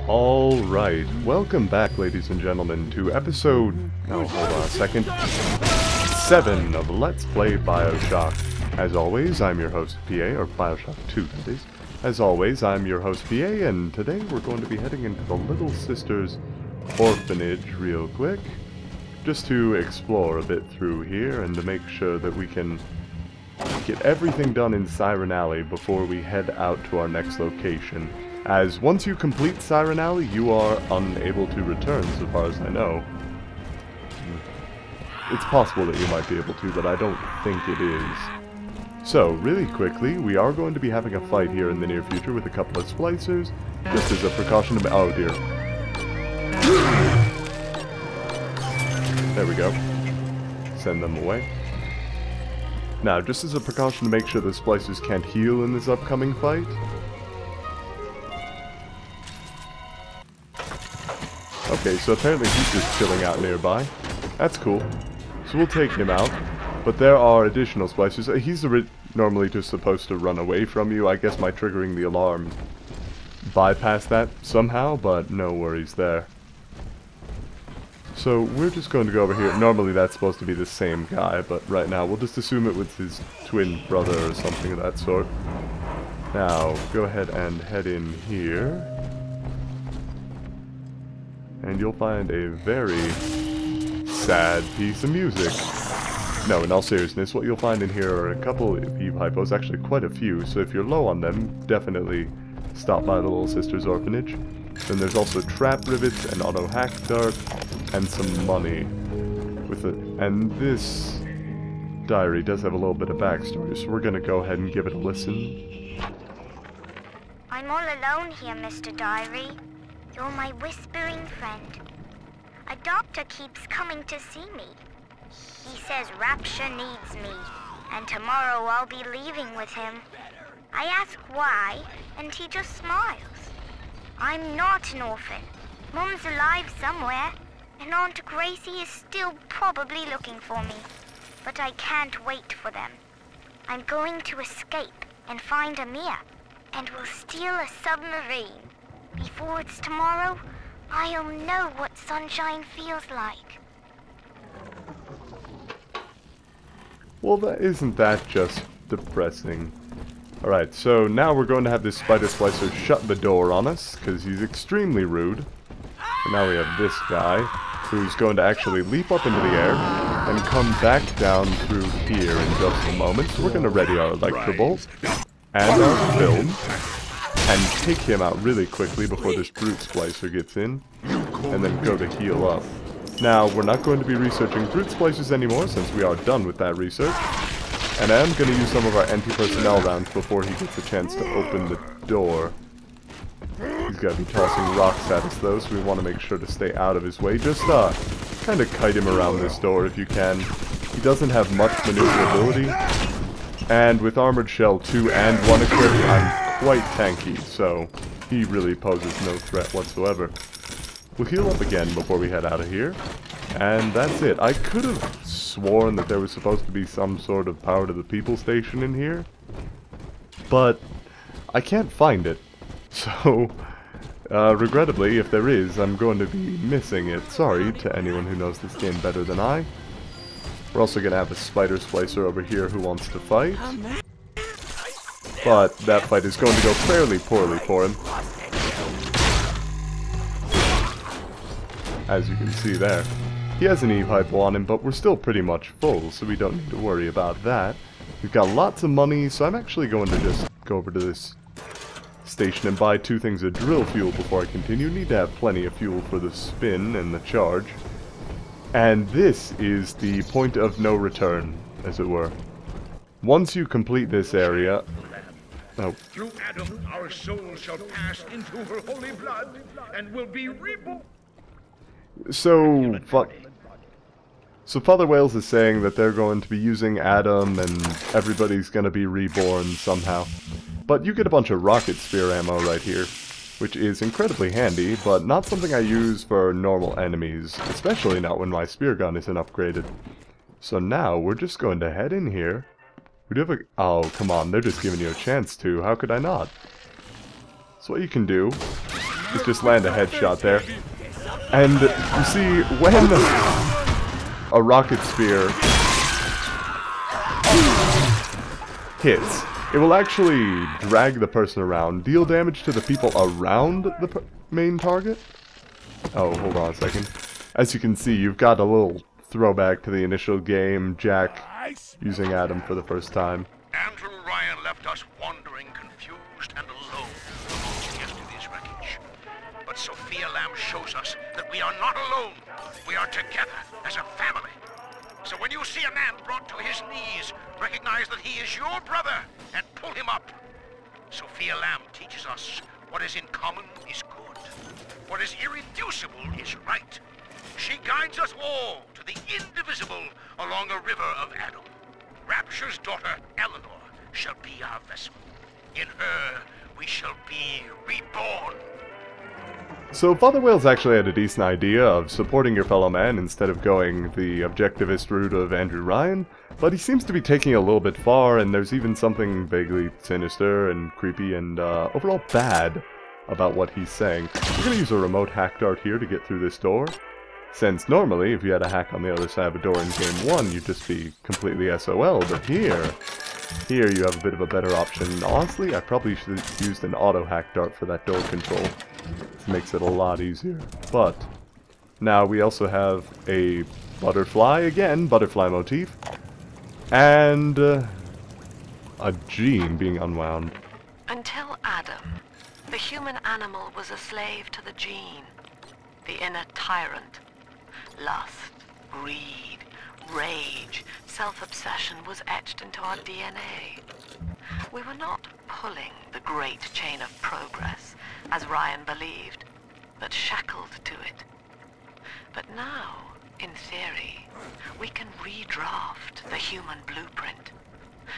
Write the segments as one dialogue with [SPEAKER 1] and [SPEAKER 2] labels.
[SPEAKER 1] Alright, welcome back ladies and gentlemen to episode, hold on a second, 7 of Let's Play Bioshock. As always, I'm your host PA, or Bioshock 2 that is. As always, I'm your host PA, and today we're going to be heading into the Little Sisters orphanage real quick, just to explore a bit through here and to make sure that we can get everything done in Siren Alley before we head out to our next location. As once you complete Siren Alley, you are unable to return, so far as I know. It's possible that you might be able to, but I don't think it is. So, really quickly, we are going to be having a fight here in the near future with a couple of splicers, just as a precaution to... oh dear. There we go. Send them away. Now, just as a precaution to make sure the splicers can't heal in this upcoming fight... okay, so apparently he's just chilling out nearby. That's cool. So we'll take him out. But there are additional splicers. He's normally just supposed to run away from you. I guess my triggering the alarm bypassed that somehow, but no worries there. So we're just going to go over here. Normally that's supposed to be the same guy, but right now we'll just assume it was his twin brother or something of that sort. Now, go ahead and head in here. And you'll find a very sad piece of music. No, in all seriousness, what you'll find in here are a couple of Eve hypos, actually quite a few, so if you're low on them, definitely stop by the Little Sisters orphanage. Then there's also trap rivets, an auto hack dart, and some money. And this diary does have a little bit of backstory, so we're gonna go ahead and give it a listen.
[SPEAKER 2] I'm all alone here, Mr. Diary. You're my whispering friend. A doctor keeps coming to see me. He says Rapture needs me, and tomorrow I'll be leaving with him. I ask why, and he just smiles. I'm not an orphan. Mum's alive somewhere, and Aunt Gracie is still probably looking for me. But I can't wait for them. I'm going to escape and find Amir, and we'll steal a submarine. Before it's tomorrow, I'll know what sunshine feels like.
[SPEAKER 1] Well, isn't that just depressing? Alright, so now we're going to have this spider splicer shut the door on us, because he's extremely rude. And now we have this guy, who's going to actually leap up into the air, and come back down through here in just a moment. So we're going to ready our Electrobolt, and our film, and take him out really quickly before this brute splicer gets in, and then go to heal up. Now, we're not going to be researching brute splicers anymore since we are done with that research, and I am going to use some of our anti-personnel rounds before he gets a chance to open the door. He's got to be tossing rocks at us though, so we want to make sure to stay out of his way. Just kind of kite him around this door if you can. He doesn't have much maneuverability, and with Armored Shell 2 and 1 equipped, I'm quite tanky, so he really poses no threat whatsoever. We'll heal up again before we head out of here, and that's it. I could have sworn that there was supposed to be some sort of power to the people station in here, but I can't find it. So, regrettably, if there is, I'm going to be missing it. Sorry to anyone who knows this game better than I. We're also going to have a spider splicer over here who wants to fight, but that fight is going to go fairly poorly for him. As you can see there. He has an Eve hypo on him, but we're still pretty much full, so we don't need to worry about that. We've got lots of money, so I'm actually going to just go over to this station and buy 2 things of drill fuel before I continue. Need to have plenty of fuel for the spin and the charge. And this is the point of no return, as it were. Once you complete this area... oh.
[SPEAKER 3] Through Adam, our soul shall pass into her holy blood, and will be reborn.
[SPEAKER 1] So Father Wales is saying that they're going to be using Adam and everybody's going to be reborn somehow. But you get a bunch of rocket spear ammo right here, which is incredibly handy, but not something I use for normal enemies, especially not when my spear gun isn't upgraded. So now we're just going to head in here. We do have a... oh, come on, they're just giving you a chance to. How could I not? So what you can do just land a headshot there. And you see, when a rocket spear hits, it will actually drag the person around, deal damage to the people around the main target. Oh, hold on a second. As you can see, you've got a little throwback to the initial game, Jack using Adam for the first time.
[SPEAKER 3] Andrew Ryan left us wandering, confused, and alone amongst yesterday's wreckage. But Sophia Lamb shows us that we are not alone. We are together as a family. So when you see a man brought to his knees, recognize that he is your brother and pull him up. Sophia Lamb teaches us what is in common is good. What is irreducible is right. She guides us all to the indivisible along a river of Adam. Rapture's daughter, Eleanor, shall be our vessel. In her, we shall be reborn.
[SPEAKER 1] So Father Wales actually had a decent idea of supporting your fellow man instead of going the objectivist route of Andrew Ryan, but he seems to be taking it a little bit far, and there's even something vaguely sinister and creepy and overall bad about what he's saying. We're going to use a remote hack dart here to get through this door, since normally if you had a hack on the other side of a door in game 1, you'd just be completely SOL, but here you have a bit of a better option. Honestly, I probably should have used an auto hack dart for that door control. This makes it a lot easier. But now we also have a butterfly, again, butterfly motif, and a gene being unwound.
[SPEAKER 4] Until Adam, the human animal was a slave to the gene, the inner tyrant. Lust, greed, rage, self-obsession was etched into our DNA. We were not pulling the great chain of progress, as Ryan believed, but shackled to it. But now, in theory, we can redraft the human blueprint.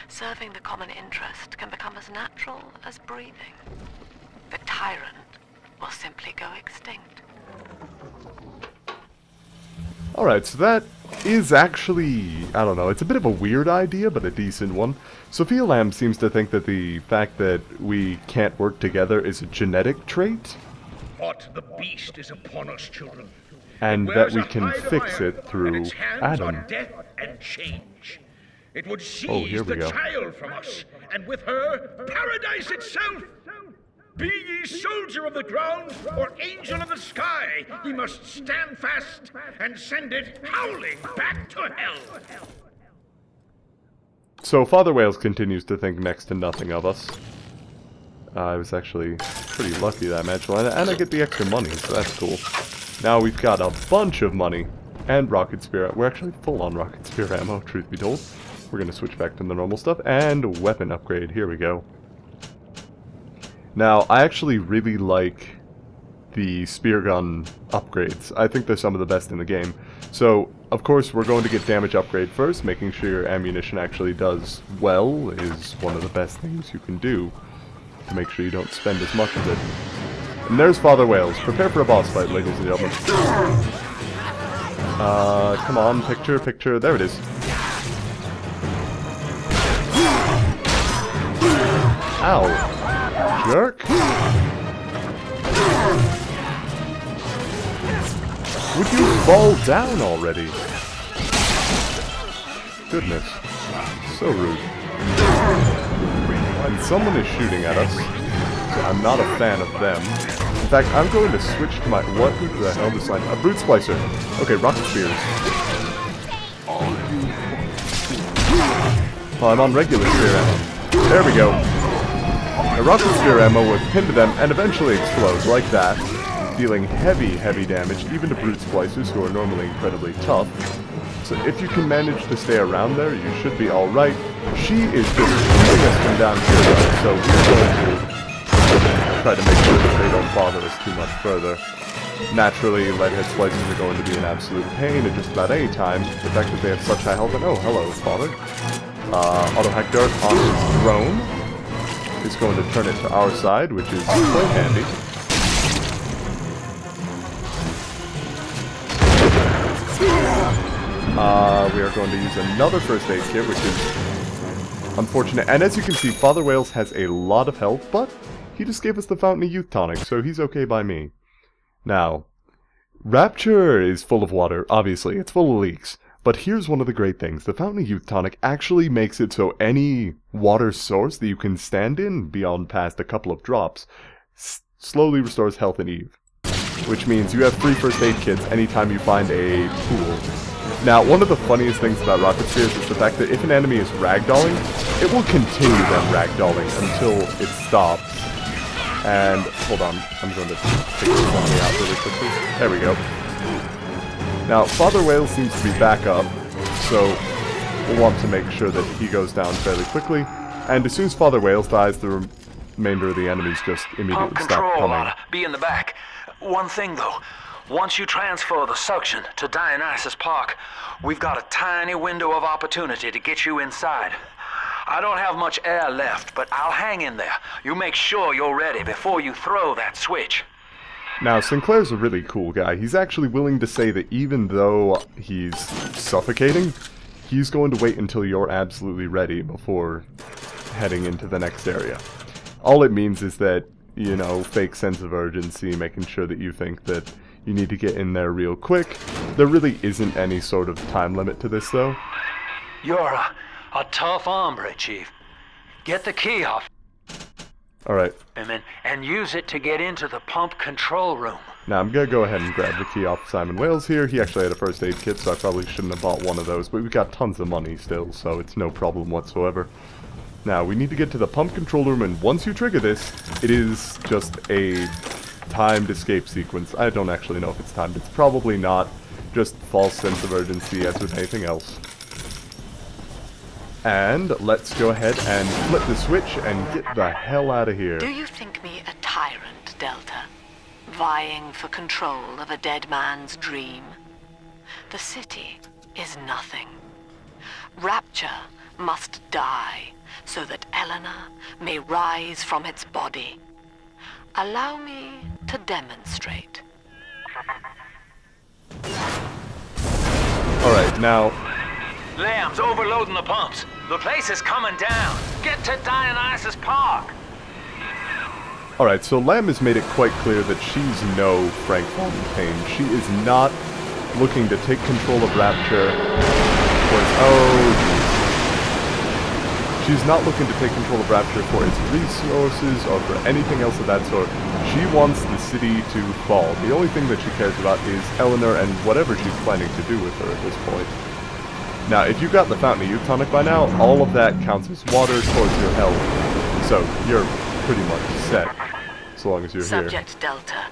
[SPEAKER 4] Serving the common interest can become as natural as breathing. The tyrant will simply go extinct.
[SPEAKER 1] Alright, so that is actually, I don't know, it's a bit of a weird idea, but a decent one. Sophia Lamb seems to think that the fact that we can't work together is a genetic trait.
[SPEAKER 3] What the beast is upon us, children.
[SPEAKER 1] And that we can fix it through Adam.
[SPEAKER 3] Death and change. It would
[SPEAKER 1] Oh, here
[SPEAKER 3] seize
[SPEAKER 1] we
[SPEAKER 3] the
[SPEAKER 1] go.
[SPEAKER 3] child from us, and with her, paradise itself. Be ye soldier of the ground, or angel of the sky, ye must stand fast and send it howling back to hell.
[SPEAKER 1] So Father Wales continues to think next to nothing of us. I was actually pretty lucky that match, and I get the extra money, so that's cool. Now we've got a bunch of money, and rocket spear. We're actually full on rocket spear ammo, truth be told. We're going to switch back to the normal stuff, and weapon upgrade, here we go. Now, I actually really like the spear gun upgrades. I think they're some of the best in the game. So, of course, we're going to get damage upgrade first. Making sure your ammunition actually does well is one of the best things you can do to make sure you don't spend as much of it. And there's Father Wales. Prepare for a boss fight, ladies and gentlemen. Come on, picture. There it is. Ow. Jerk. Would you fall down already? Goodness. So rude. And someone is shooting at us, so I'm not a fan of them. In fact, I'm going to switch to my... What the hell this line? A brute splicer. Okay, rocket spears. Well, I'm on regular spear ammo. There we go. A rocket spear ammo would pin to them and eventually explode, like that, dealing heavy damage, even to brute splicers, who are normally incredibly tough. So if you can manage to stay around there, you should be alright. She is just shooting us from down here, though, so we're going to try to make sure that they don't bother us too much further. Naturally, leadhead splicers are going to be an absolute pain at just about any time. The fact that they have such high health, and oh, hello, Father. Auto hack dart on his drone is going to turn it to our side, which is quite handy. We are going to use another first aid kit, which is unfortunate. And as you can see, Father Wales has a lot of health, but he just gave us the Fountain of Youth tonic, so he's okay by me. Now, Rapture is full of water, obviously, it's full of leaks. But here's one of the great things, the Fountain of Youth tonic actually makes it so any water source that you can stand in beyond past a couple of drops slowly restores health and Eve. Which means you have free first aid kits anytime you find a pool. Now, one of the funniest things about rocket spheres is the fact that if an enemy is ragdolling, it will continue them ragdolling until it stops. And, hold on, I'm going to take this enemy out really quickly. There we go. Now, Father Whale seems to be back up, so we'll want to make sure that he goes down fairly quickly. And as soon as Father Whales dies, the remainder of the enemies just immediately stop coming.
[SPEAKER 5] Be in the back. One thing though, once you transfer the suction to Dionysus Park, we've got a tiny window of opportunity to get you inside. I don't have much air left, but I'll hang in there. You make sure you're ready before you throw that switch.
[SPEAKER 1] Now, Sinclair's a really cool guy. He's actually willing to say that even though he's suffocating, he's going to wait until you're absolutely ready before heading into the next area. All it means is that, you know, fake sense of urgency, making sure that you think that you need to get in there real quick. There really isn't any sort of time limit to this, though.
[SPEAKER 5] You're a tough hombre, Chief. Get the key off.
[SPEAKER 1] Alright.
[SPEAKER 5] And use it to get into the pump control room.
[SPEAKER 1] Now, I'm gonna go ahead and grab the key off Simon Wales here. He actually had a first aid kit, so I probably shouldn't have bought one of those, but we've got tons of money still, so it's no problem whatsoever. Now, we need to get to the pump control room, and once you trigger this, it is just a timed escape sequence. I don't actually know if it's timed. It's probably not. Just false sense of urgency as with anything else. And let's go ahead and flip the switch and get the hell out of here.
[SPEAKER 4] Do you think me a tyrant, Delta? Vying for control of a dead man's dream? The city is nothing. Rapture must die so that Eleanor may rise from its body. Allow me to demonstrate.
[SPEAKER 1] Alright, now...
[SPEAKER 5] Lamb's overloading the pumps. The place is coming down. Get to Dionysus Park.
[SPEAKER 1] Alright, so Lamb has made it quite clear that she's no Frank Fontaine. She is not looking to take control of Rapture. She's not looking to take control of Rapture for its resources or for anything else of that sort. She wants the city to fall. The only thing that she cares about is Eleanor and whatever she's planning to do with her at this point. Now, if you've got the Fountain of Youth tonic by now, all of that counts as water towards your health. So, you're pretty much set, as long as you're here.
[SPEAKER 4] Subject Delta,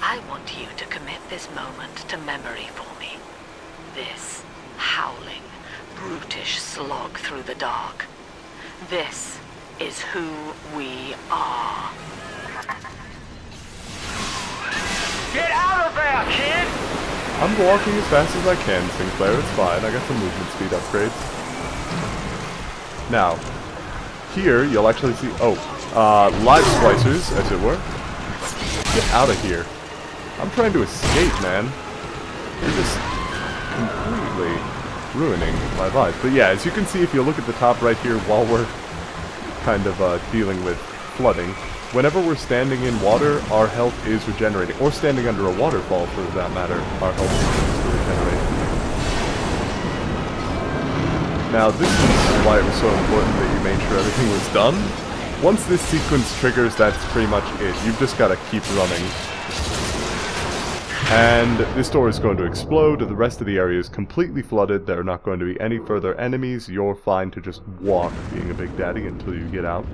[SPEAKER 4] I want you to commit this moment to memory for me. This howling, brutish slog through the dark. This is who we are.
[SPEAKER 5] Get out of there, kid!
[SPEAKER 1] I'm walking as fast as I can, Sinclair. It's fine. I got some movement speed upgrades. Now, here you'll actually see... live splicers, as it were. Get out of here. I'm trying to escape, man. You're just completely ruining my life. But yeah, as you can see, if you look at the top right here, while we're kind of dealing with flooding, whenever we're standing in water, our health is regenerating. Or standing under a waterfall, for that matter, our health continues to regenerate. Now, this is why it was so important that you made sure everything was done. Once this sequence triggers, that's pretty much it. You've just got to keep running. And this door is going to explode. The rest of the area is completely flooded. There are not going to be any further enemies. You're fine to just walk, being a big daddy, until you get out.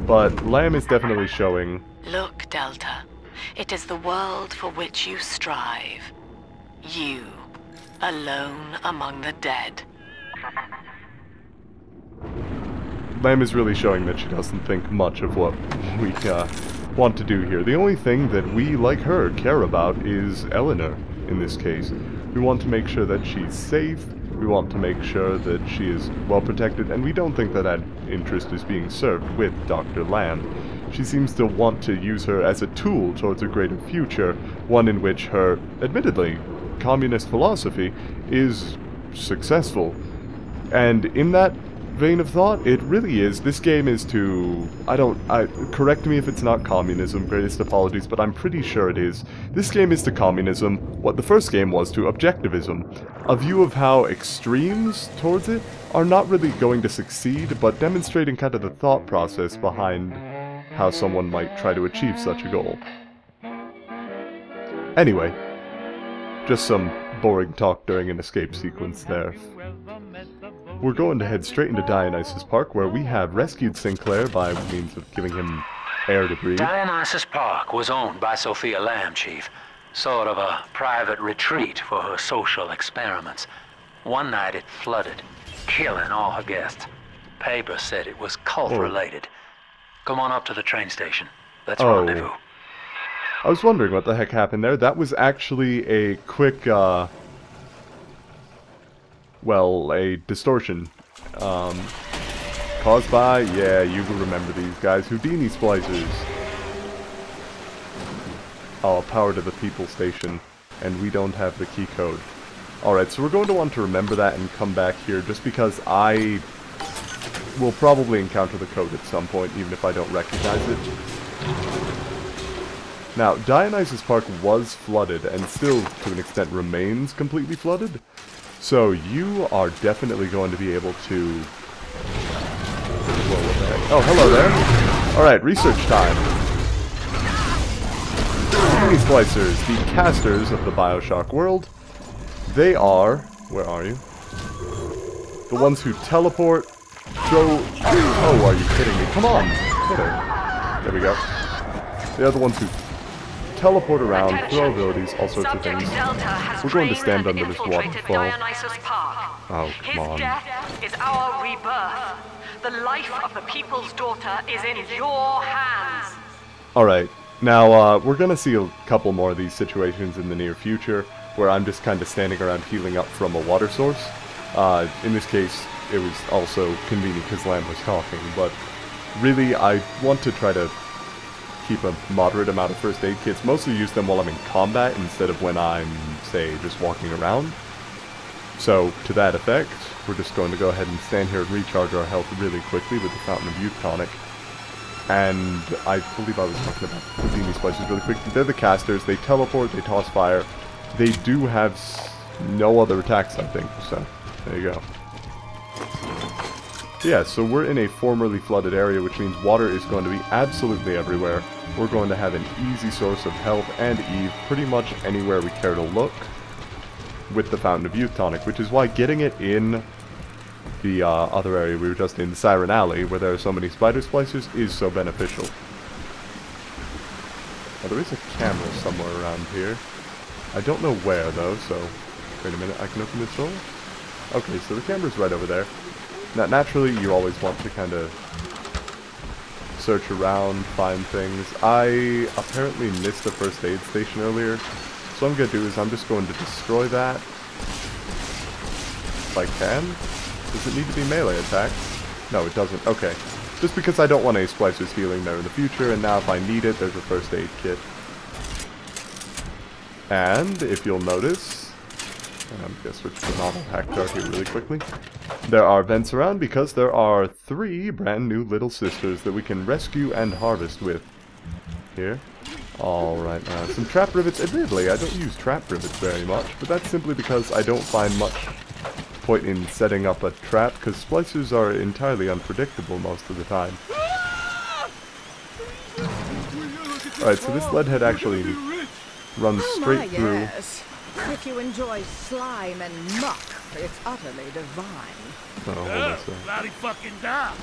[SPEAKER 1] But Lamb is definitely showing...
[SPEAKER 4] Look, Delta. It is the world for which you strive. You, alone among the dead.
[SPEAKER 1] Lamb is really showing that she doesn't think much of what we want to do here. The only thing that we, like her, care about is Eleanor, in this case. We want to make sure that she's safe, we want to make sure that she is well protected, and we don't think that that interest is being served with Dr. Lamb. She seems to want to use her as a tool towards a greater future, one in which her, admittedly, communist philosophy is successful. And in that vein of thought, it really is. This game is to... correct me if it's not communism, greatest apologies, but I'm pretty sure it is. This game is to communism what the first game was to objectivism. A view of how extremes towards it are not really going to succeed, but demonstrating kind of the thought process behind how someone might try to achieve such a goal. Anyway, just some boring talk during an escape sequence there. We're going to head straight into Dionysus Park, where we have rescued Sinclair by means of giving him air to breathe.
[SPEAKER 5] Dionysus Park was owned by Sophia Lamb, Chief. Sort of a private retreat for her social experiments. One night it flooded, killing all her guests. Papers said it was cult-related. Come on up to the train station. Let's rendezvous.
[SPEAKER 1] I was wondering what the heck happened there. That was actually a quick, well, a distortion. Caused by, yeah, you will remember these guys, Houdini splicers. Oh, power to the people station, and we don't have the key code. Alright, so we're going to want to remember that and come back here, just because I will probably encounter the code at some point, even if I don't recognize it. Now, Dionysus Park was flooded, and still, to an extent, remains completely flooded. So, you are definitely going to be able to... Whoa, what the heck? Oh, hello there! Alright, research time. These splicers, the casters of the Bioshock world. They are... Where are you? The ones who teleport, throw... Oh, are you kidding me? Come on! There we go. They are the ones who teleport around, throw abilities, all sorts of things. We're going to stand under this waterfall. Oh, come on.
[SPEAKER 4] His death is our rebirth. The life of the people's daughter is in your hands.
[SPEAKER 1] Alright, now we're going to see a couple more of these situations in the near future, where I'm just kind of standing around healing up from a water source. In this case, it was also convenient because Lamb was talking, but really I want to try to keep a moderate amount of first aid kits, mostly use them while I'm in combat instead of when I'm, say, just walking around. So, to that effect, we're just going to go ahead and stand here and recharge our health really quickly with the Fountain of Youth tonic. And I believe I was talking about Houdini splicers really quick. They're the casters, they teleport, they toss fire. They do have no other attacks, I think, so there you go. Yeah, so we're in a formerly flooded area, which means water is going to be absolutely everywhere. We're going to have an easy source of health and Eve pretty much anywhere we care to look with the Fountain of Youth tonic, which is why getting it in the other area we were just in, Siren Alley, where there are so many spider splicers, is so beneficial. Now, there is a camera somewhere around here. I don't know where, though, so... Wait a minute, I can open this door? Okay, so the camera's right over there. Now, naturally, you always want to kind of search around, find things. I apparently missed the first aid station earlier, so what I'm going to do is I'm just going to destroy that. If I can. Does it need to be melee attacks? No, it doesn't. Okay. Just because I don't want any splicers healing there in the future, and now if I need it, there's a first aid kit. And, if you'll notice, I'm going to switch to normal hack dart here really quickly. There are vents around because there are 3 brand new little sisters that we can rescue and harvest with. Here. Alright, some trap rivets. Admittedly, I don't use trap rivets very much, but that's simply because I don't find much point in setting up a trap, because splicers are entirely unpredictable most of the time. Alright, so this lead head actually runs straight through.
[SPEAKER 6] Yes. If you enjoy slime and muck, it's utterly divine.
[SPEAKER 1] Oh, hold on a second.
[SPEAKER 7] Bloody fucking die.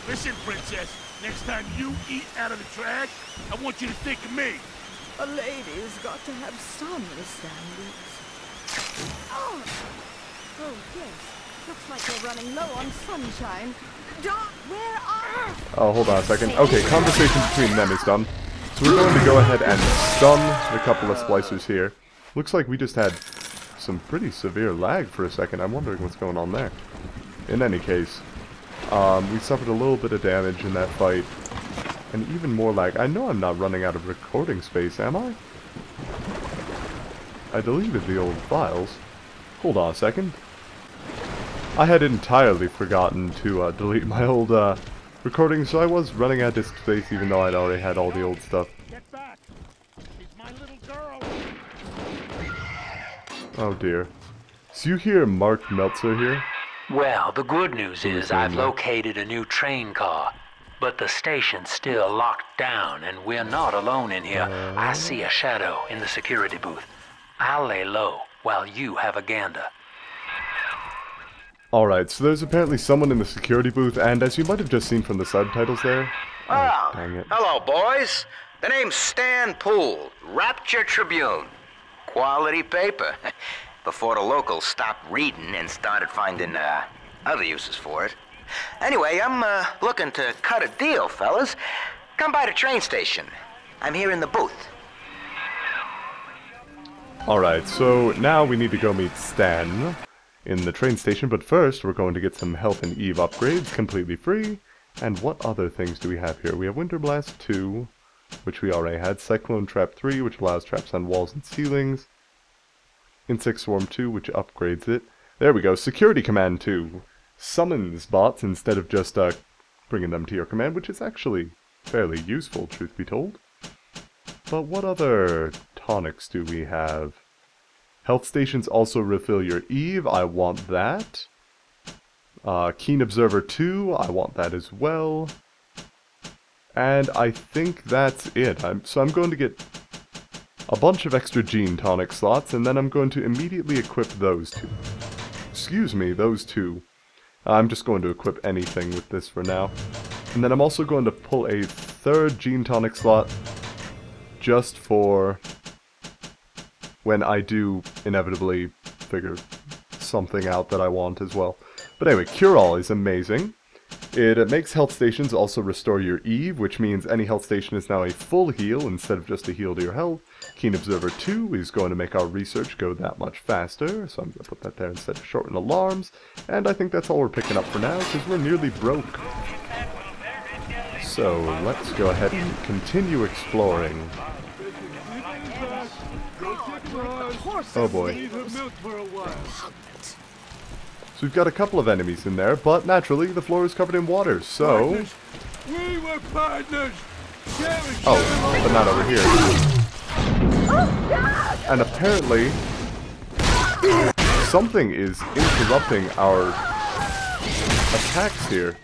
[SPEAKER 7] Listen, princess, next time you eat out of the trash, I want you to think of me.
[SPEAKER 6] A lady's got to have some standards. Oh, yes. Looks like you're running low on sunshine. Doc, where are...
[SPEAKER 1] Oh, hold on a second. Okay, conversation between them is done. So we're going to go ahead and stun a couple of splicers here. Looks like we just had some pretty severe lag for a second. I'm wondering what's going on there. In any case, we suffered a little bit of damage in that fight. And even more lag. I know I'm not running out of recording space, am I? I deleted the old files. Hold on a second. I had entirely forgotten to delete my old recording, so I was running out of disk space even though I'd already had all the old stuff.
[SPEAKER 7] Get back! She's my little girl!
[SPEAKER 1] Oh dear. So you hear Mark Meltzer here?
[SPEAKER 5] Well, the good news is I've located a new train car, but the station's still locked down and we're not alone in here. I see a shadow in the security booth. I'll lay low while you have a gander.
[SPEAKER 1] Alright, so there's apparently someone in the security booth, and as you might have just seen from the subtitles there...
[SPEAKER 8] Oh,
[SPEAKER 1] dang it.
[SPEAKER 8] hello, boys. The name's Stan Poole, Rapture Tribune. Quality paper. Before the locals stopped reading and started finding other uses for it. Anyway, I'm looking to cut a deal, fellas. Come by the train station. I'm here in the booth.
[SPEAKER 1] Alright, so now we need to go meet Stan in the train station, but first we're going to get some Health and Eve upgrades, completely free. And what other things do we have here? We have Winter Blast 2, which we already had, Cyclone Trap 3, which allows traps on walls and ceilings, Insect Swarm 2, which upgrades it. There we go, Security Command 2, summons bots instead of just bringing them to your command, which is actually fairly useful, truth be told. But what other tonics do we have? Health stations also refill your Eve, I want that. Keen Observer 2, I want that as well. And I think that's it. So I'm going to get a bunch of extra gene tonic slots, and then I'm going to immediately equip those two. Excuse me, those two. I'm just going to equip anything with this for now. And then I'm also going to pull a third gene tonic slot just for when I do inevitably figure something out that I want as well. But anyway, Cure All is amazing. It makes health stations also restore your Eve, which means any health station is now a full heal instead of just a heal to your health. Keen Observer 2 is going to make our research go that much faster, so I'm going to put that there instead of shorten alarms. And I think that's all we're picking up for now, because we're nearly broke. So, let's go ahead and continue exploring. Oh boy. So we've got a couple of enemies in there, but naturally the floor is covered in water, so...
[SPEAKER 7] We were partners!
[SPEAKER 1] Oh, but not over here. And apparently... something is interrupting our attacks here.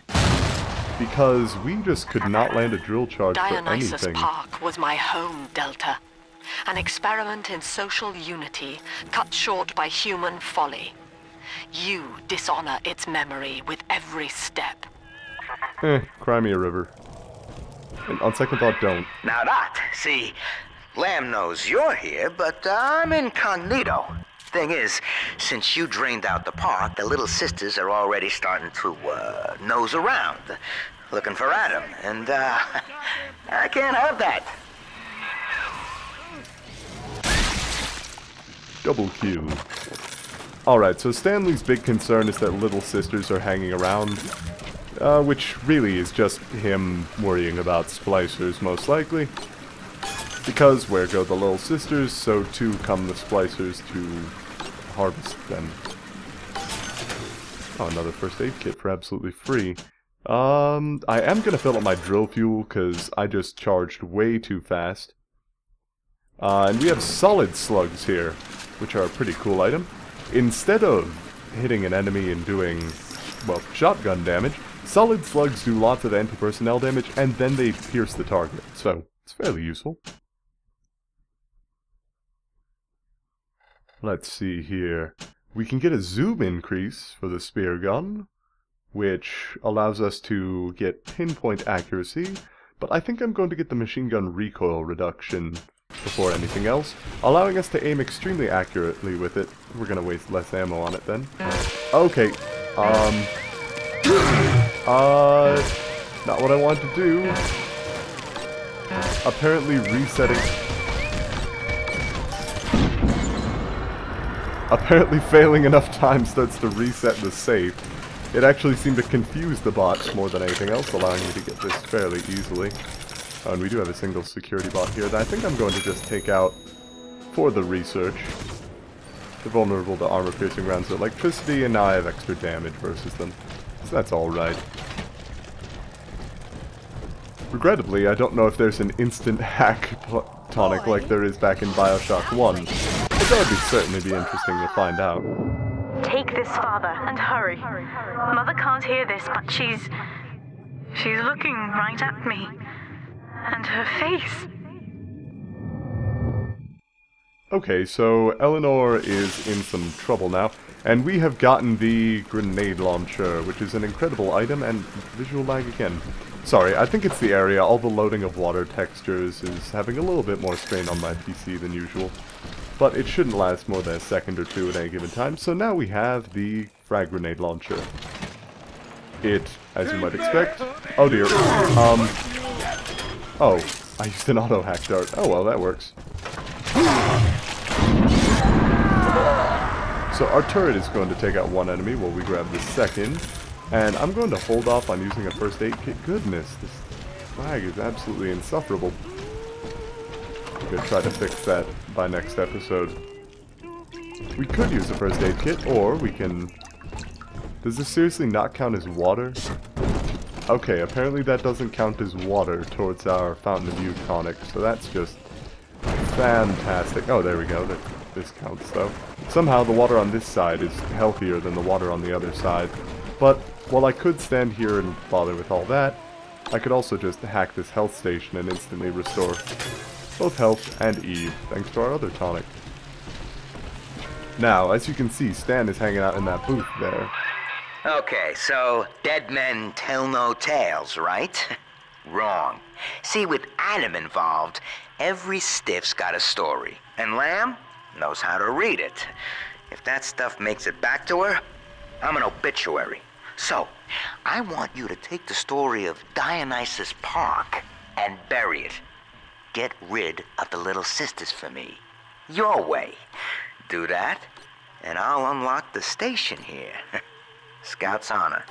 [SPEAKER 1] Because we just could not land a drill charge for anything.
[SPEAKER 4] Dionysus Park was my home, Delta. An experiment in social unity, cut short by human folly. You dishonor its memory with every step.
[SPEAKER 1] Cry me a river. And on second thought, don't.
[SPEAKER 8] Now that, see, Lamb knows you're here, but I'm incognito. Thing is, since you drained out the park, the little sisters are already starting to nose around, looking for Adam, and I can't have that.
[SPEAKER 1] Double Q. Alright, so Stanley's big concern is that little sisters are hanging around, which really is just him worrying about splicers, most likely. Because where go the little sisters, so too come the splicers to harvest them. Oh, another first aid kit for absolutely free. I am gonna fill up my drill fuel, because I just charged way too fast. And we have solid slugs here, which are a pretty cool item. Instead of hitting an enemy and doing, well, shotgun damage, solid slugs do lots of anti-personnel damage, and then they pierce the target, so it's fairly useful. Let's see here. We can get a zoom increase for the spear gun, which allows us to get pinpoint accuracy, but I think I'm going to get the machine gun recoil reduction before anything else, allowing us to aim extremely accurately with it. We're gonna waste less ammo on it then. Okay, not what I want to do. Apparently failing enough times starts to reset the safe. It actually seemed to confuse the bots more than anything else, allowing me to get this fairly easily. Oh, and we do have a single security bot here that I think I'm going to just take out for the research. They're vulnerable to armor-piercing rounds of electricity, and now I have extra damage versus them. So that's alright. Regrettably, I don't know if there's an instant hack tonic like there is back in Bioshock 1. But that would certainly be interesting to find out.
[SPEAKER 9] Take this, Father, and hurry. Mother can't hear this, but she's looking right at me. And her face.
[SPEAKER 1] Okay, so Eleanor is in some trouble now, and we have gotten the grenade launcher, which is an incredible item, and visual lag again. Sorry, I think it's the area. All the loading of water textures is having a little bit more strain on my PC than usual. But it shouldn't last more than a second or two at any given time, so now we have the frag grenade launcher. It, as you might expect... Oh dear. Oh, I used an auto-hack dart. Oh well, that works. So our turret is going to take out one enemy while we grab the second. And I'm going to hold off on using a first aid kit. Goodness, this flag is absolutely insufferable. I'm going to try to fix that by next episode. We could use a first aid kit, or we can... Does this seriously not count as water? Okay, apparently that doesn't count as water towards our Fountain of Youth tonic, so that's just fantastic. Oh, there we go. This counts, though. Somehow the water on this side is healthier than the water on the other side. But while I could stand here and bother with all that, I could also just hack this health station and instantly restore both health and E, thanks to our other tonic. Now, as you can see, Stan is hanging out in that booth there.
[SPEAKER 8] Okay, so dead men tell no tales, right? Wrong. See, with Adam involved, every stiff's got a story. And Lamb knows how to read it. If that stuff makes it back to her, I'm an obituary. So, I want you to take the story of Dionysus Park and bury it. Get rid of the little sisters for me. Your way. Do that, and I'll unlock the station here. Scout's honor.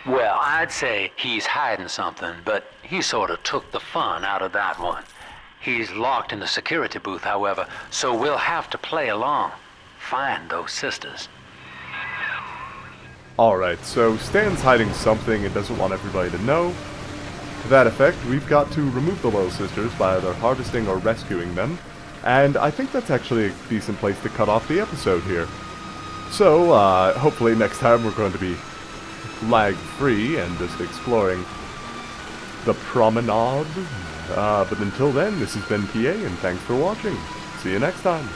[SPEAKER 5] Well, I'd say he's hiding something, but he sort of took the fun out of that one. He's locked in the security booth, however, so we'll have to play along. Find those sisters.
[SPEAKER 1] Alright, so Stan's hiding something and doesn't want everybody to know. To that effect, we've got to remove the Little Sisters by either harvesting or rescuing them. And I think that's actually a decent place to cut off the episode here. So, hopefully next time we're going to be lag-free and just exploring the promenade. But until then, this has been PA, and thanks for watching. See you next time.